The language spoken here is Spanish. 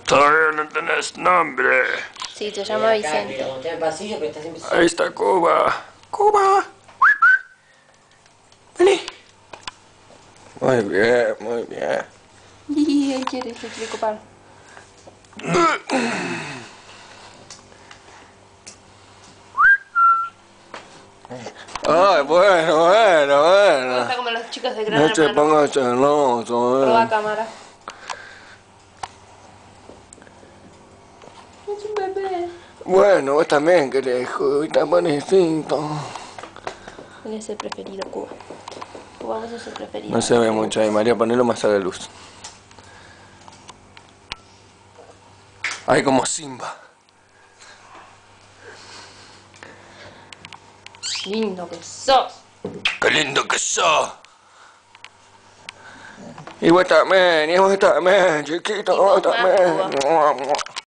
Todavía no tenés nombre. Sí, se llama Vicente. Ahí está Cuba. ¡Cuba! Vení. Muy bien, muy bien. Y él se quiere copar. Ay, bueno. Está como los chicos de Gran No te Hermano. pongas celoso, Proba cámara. Es un bebé. Bueno, vos también querés juguita bonito. Él es el preferido, Cuba. Cuba, vos sos el preferido. No se ve mucho ahí, María, ponelo más a la luz. Ay, como Simba. Lindo que sos. ¡Qué lindo que sos! Y vos también, chiquito, vos también.